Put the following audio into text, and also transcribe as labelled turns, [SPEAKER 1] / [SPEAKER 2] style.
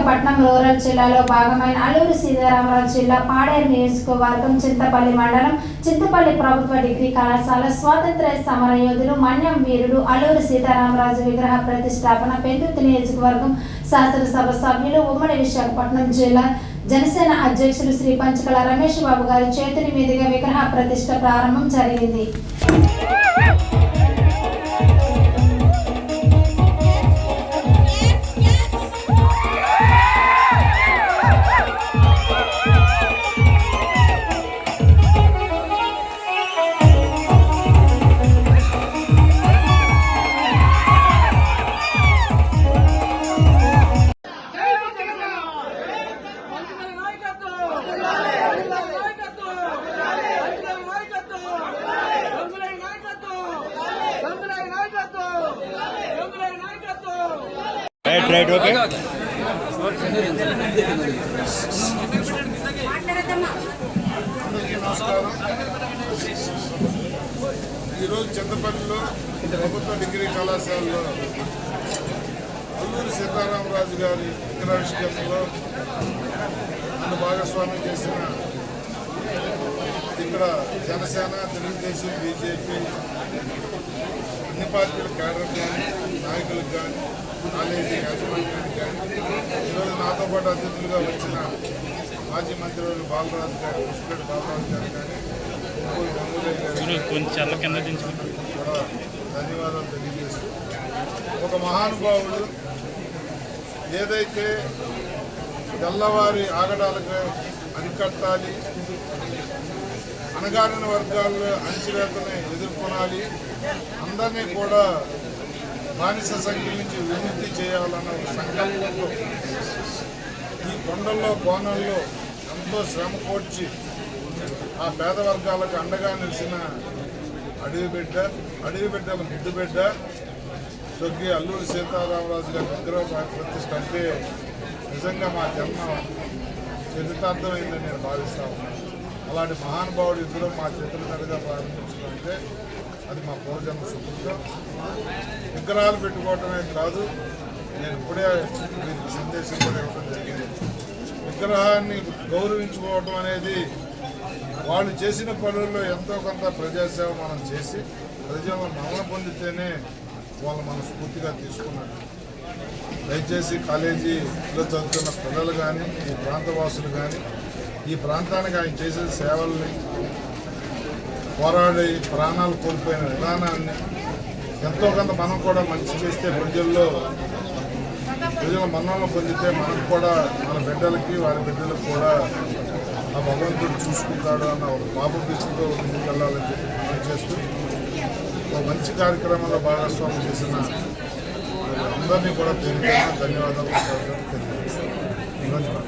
[SPEAKER 1] Visakhapatnam rural జిల్లాలో భాగమైన అల్లూరి సీతారామరాజు జిల్లా పాడేరు నియోజకవర్గం చింతపల్లి మండలం చింతపల్లి ప్రభుత్వ డిగ్రీ కళాశాల స్వాతంత్ర్య సమర యోధులు మన్యం వీరుడు అల్లూరి సీతారామరాజు విగ్రహ ప్రతిష్టాపన పెందుర్తి నియోజకవర్గం శాసనసభ సభ్యులు ఉమ్మడి విశాఖపట్నం జిల్లా జనసేన అధ్యక్షులు శ్రీ పంచకల రమేష్ బాబు గారి చేతుల మీదుగా విగ్రహ ప్రతిష్ట ప్రారంభం జరిగింది.
[SPEAKER 2] Right, okay.
[SPEAKER 3] ఈరోజు చింతపల్లిలో ప్రభుత్వ డిగ్రీ కళాశాలలో అల్లూరి సీతారామరాజు గారి విగ్రహావిష్కరణలో నన్ను భాగస్వామ్యం చేసిన ఇక్కడ జనసేన, తెలుగుదేశం, బీజేపీ అన్ని పార్టీల క్యాడర్ కానీ నాయకులకు కానీ కాలేజీ యాజమాన్యానికి కానీ ఈరోజు నాతో పాటు అతిథులుగా వచ్చిన మాజీ మంత్రివర్యులు బాలరాజు గారు, పుష్పరెడ్డి బాలరాజు గారు కానీ కూడా ధన్యవాదాలు తెలియజేస్తూ, ఒక మహానుభావుడు ఏదైతే తెల్లవారి ఆగడాలకు అరికట్టాలి, అణగారిన వర్గాల్లో అణచివేతని ఎదుర్కొనాలి, అందరినీ కూడా బానిస సంఖ్యల నుంచి విముక్తి చేయాలన్న ఒక సంకల్పంతో ఈ కొండల్లో కోణంలో ఎంతో శ్రమ కోర్చి ఆ పేద వర్గాలకు అండగా నిలిచిన అడవి బిడ్డల ముద్దు బిడ్డ స్వర్గీయ అల్లూరి సీతారామరాజు గారి విగ్రహ ప్రతిష్ఠ అంటే నిజంగా మా జన్మ చరితార్థమైందని నేను భావిస్తా ఉన్నాను. అలాంటి మహానుభావుడు ఇద్దరు మా చేతుల మీదుగా ప్రారంభించాలంటే అది మా పూర్వజన్మ సుకృతం. విగ్రహాలు పెట్టుకోవటమే కాదు, నేను ఇప్పుడే మీకు సందేశం కూడా ఇవ్వడం జరిగింది. విగ్రహాన్ని గౌరవించుకోవటం అనేది వాళ్ళు చేసిన పనుల్లో ఎంతో కొంత ప్రజాసేవ మనం చేసి ప్రజలను మరణ పొందితేనే వాళ్ళు మనం స్ఫూర్తిగా తీసుకున్నారు. దయచేసి కాలేజీలో చదువుతున్న పిల్లలు కానీ, ఈ ప్రాంతవాసులు కానీ, ఈ ప్రాంతానికి ఆయన చేసే సేవల్ని, పోరాడి ప్రాణాలు కోల్పోయిన విధానాన్ని ఎంతో కొంత మనం కూడా మంచి చేస్తే ప్రజల మన్ననలు పొందితే మనకు కూడా మన బిడ్డలకి వారి బిడ్డలకు కూడా ఆ భగవంతుడు చూసుకుంటాడు అన్న ఒక పాపభీతితో ముందుకెళ్ళాలని చెప్పి మనం చేస్తూ ఒక మంచి కార్యక్రమంలో భాగస్వామ్యం చేసిన అందరినీ కూడా ధన్యవాదాలు తెలియజేస్తాను.